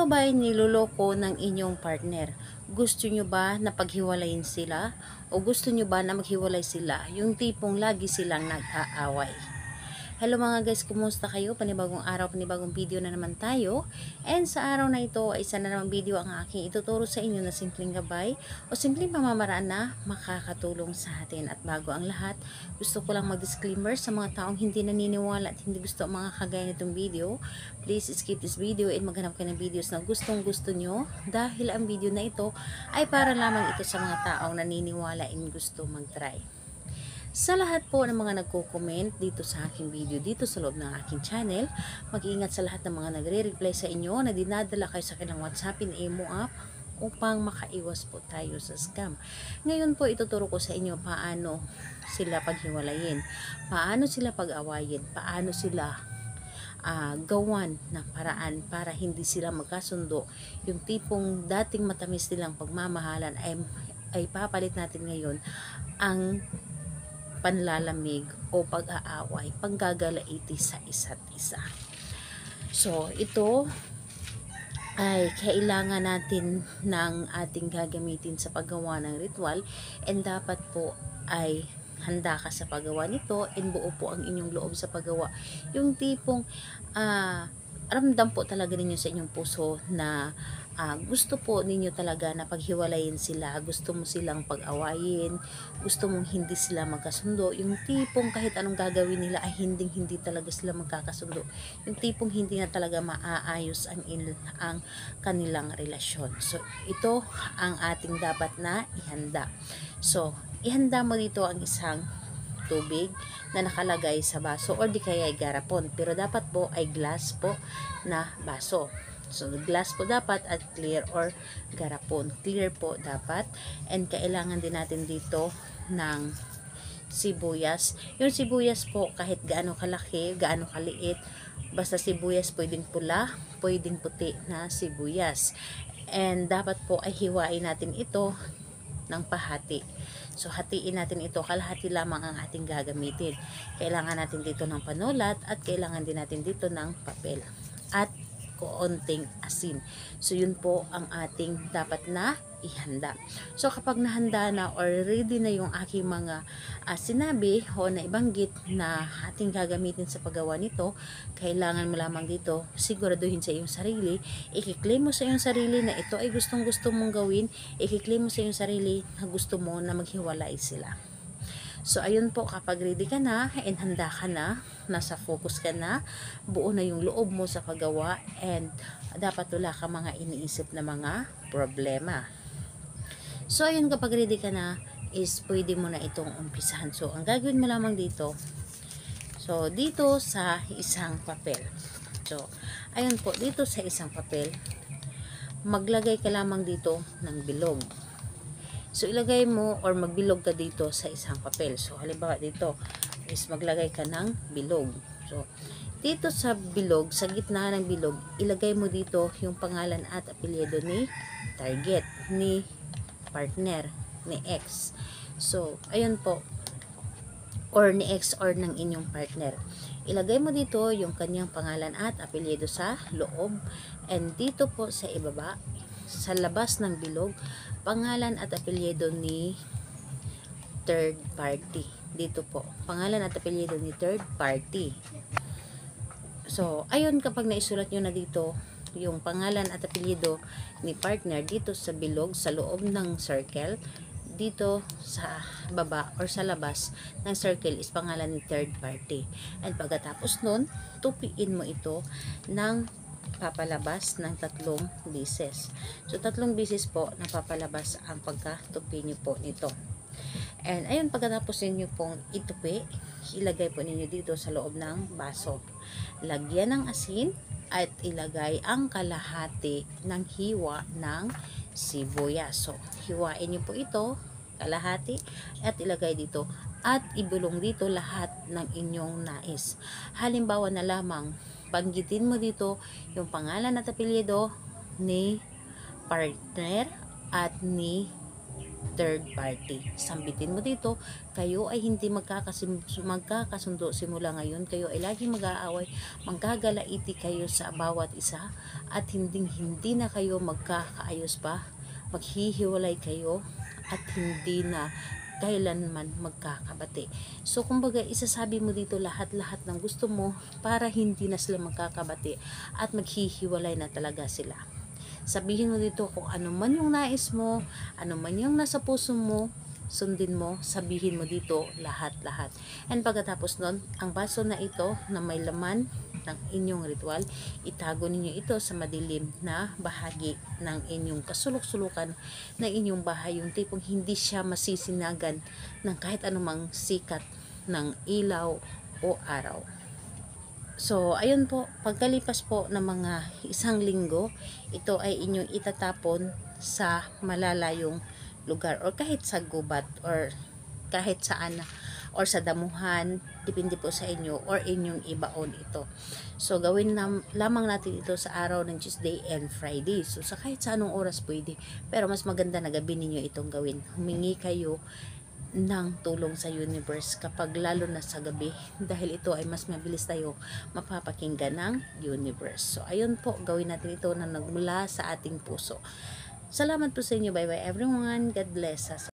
Ito ba ay niloloko ng inyong partner? Gusto nyo ba na paghiwalayin sila? O gusto nyo ba na maghiwalay sila? Yung tipong lagi silang nag-aaway. Hello mga guys, kumusta kayo? Panibagong araw, panibagong video na naman tayo. And sa araw na ito, ay isa na namang video ang aking ituturo sa inyo na simpleng gabay o simpleng pamamaraan na makakatulong sa atin. At bago ang lahat, gusto ko lang mag-disclaimer sa mga taong hindi naniniwala at hindi gusto ang mga kagaya nitong video. Please skip this video and maghanap kayo ng videos na gustong gusto nyo dahil ang video na ito ay para lamang ito sa mga taong naniniwala and gusto mag-try. Sa lahat po ng mga nagko-comment dito sa aking video, dito sa loob ng aking channel, mag-iingat sa lahat ng mga nagre-reply sa inyo na dinadala kayo sa kanilang WhatsApp and Imo app upang makaiwas po tayo sa scam. Ngayon po ituturo ko sa inyo paano sila paghiwalayin, paano sila pag-awayin, paano sila gawan ng paraan para hindi sila magkasundo. Yung tipong dating matamis nilang pagmamahalan ay papalit natin ngayon ang panlalamig o pag-aaway, panggagalaiti sa isa't isa. So, ito ay kailangan natin ng ating gagamitin sa paggawa ng ritual and dapat po ay handa ka sa paggawa nito and buo po ang inyong loob sa paggawa. Yung tipong ramdam po talaga ninyo sa inyong puso na gusto po ninyo talaga na paghiwalayin sila, gusto mo silang pag-awayin, gusto mong hindi sila magkasundo, yung tipong kahit anong gagawin nila ay hindi talaga sila magkakasundo, yung tipong hindi na talaga maaayos ang kanilang relasyon. So ito ang ating dapat na ihanda. So ihanda mo dito ang isang tubig na nakalagay sa baso or di kaya ay garapon, pero dapat po ay glass po na baso. So glass po dapat at clear or garapon, clear po dapat. And kailangan din natin dito ng sibuyas. Yung sibuyas po kahit gaano kalaki, gaano kaliit, basta sibuyas, pwedeng pula, pwedeng puti na sibuyas. And dapat po ay hiwain natin ito ng pahati. So hatiin natin ito, kalahati lamang ang ating gagamitin. Kailangan natin dito ng panulat at kailangan din natin dito ng papel at konting asin. So yun po ang ating dapat na ihanda. So kapag nahanda na or ready na yung aking mga sinabi o naibanggit na ating gagamitin sa paggawa nito, kailangan mo lamang dito siguraduhin sa iyong sarili, i-claim mo sa iyong sarili na ito ay gustong gusto mong gawin, i-claim mo sa iyong sarili na gusto mo na maghiwalay sila. So ayun po, kapag ready ka na and handa ka na, nasa focus ka na, buo na yung loob mo sa paggawa and dapat wala ka mga iniisip na mga problema. So ayun, kapag ready ka na is pwede mo na itong umpisahan. So ang gagawin mo lamang dito, so dito sa isang papel, so ayun po, dito sa isang papel maglagay ka lamang dito ng bilog. So ilagay mo or magbilog ka dito sa isang papel. So halimbawa dito is maglagay ka ng bilog. So dito sa bilog, sa gitna ng bilog, ilagay mo dito yung pangalan at apelyido ni target, ni partner, ni ex. So ayun po, or ni ex or ng inyong partner. Ilagay mo dito yung kanyang pangalan at apelyido sa loob, and dito po sa ibaba, sa labas ng bilog, pangalan at apelyido ni third party. Dito po, pangalan at apelyido ni third party. So ayun, kapag naisulat nyo na dito yung pangalan at apelyido ni partner dito sa bilog, sa loob ng circle, dito sa baba or sa labas ng circle is pangalan ni third party. And pagkatapos nun, tupiin mo ito ng papalabas ng 3 beses. So 3 beses po napapalabas ang pagkatupi nyo po nito. And ayun, pagkatapos ninyo pong itupi, ilagay po ninyo dito sa loob ng baso. Lagyan ng asin at ilagay ang kalahati ng hiwa ng sibuyas. So hiwain nyo po ito kalahati at ilagay dito at ibulong dito lahat ng inyong nais. Halimbawa na lamang, banggitin mo dito yung pangalan at apelyido ni partner at ni third party. Sambitin mo dito, kayo ay hindi magkakasundo simula ngayon. Kayo ay laging mag-aaway, manggagalaiti kayo sa bawat isa, at hindi na kayo magkakaayos pa. Maghihiwalay kayo at hindi na kailanman magkakabati. So, kumbaga, isasabi mo dito lahat-lahat ng gusto mo para hindi na sila magkakabati at maghihiwalay na talaga sila. Sabihin mo dito kung ano man yung nais mo, ano man yung nasa puso mo, sundin mo, sabihin mo dito lahat-lahat. And pagkatapos nun, ang baso na ito na may laman ng inyong ritual, itago ninyo ito sa madilim na bahagi ng inyong kasulok-sulukan na inyong bahay, yung tipong hindi siya masisinagan ng kahit anumang sikat ng ilaw o araw. So, ayun po, pagkalipas po ng mga isang linggo, ito ay inyong itatapon sa malalayong lugar or kahit sa gubat or kahit saan or sa damuhan, depende po sa inyo, or inyong ibaon ito. So, gawin lamang natin ito sa araw ng Tuesday and Friday. So, sa kahit sa anong oras pwede. Pero mas maganda na gabi ninyo itong gawin. Humingi kayo ng tulong sa universe kapag lalo na sa gabi, dahil ito ay mas mabilis tayo mapapakinggan ng universe. So, ayun po, gawin natin ito na nagmula sa ating puso. Salamat po sa inyo. Bye bye everyone. God bless us.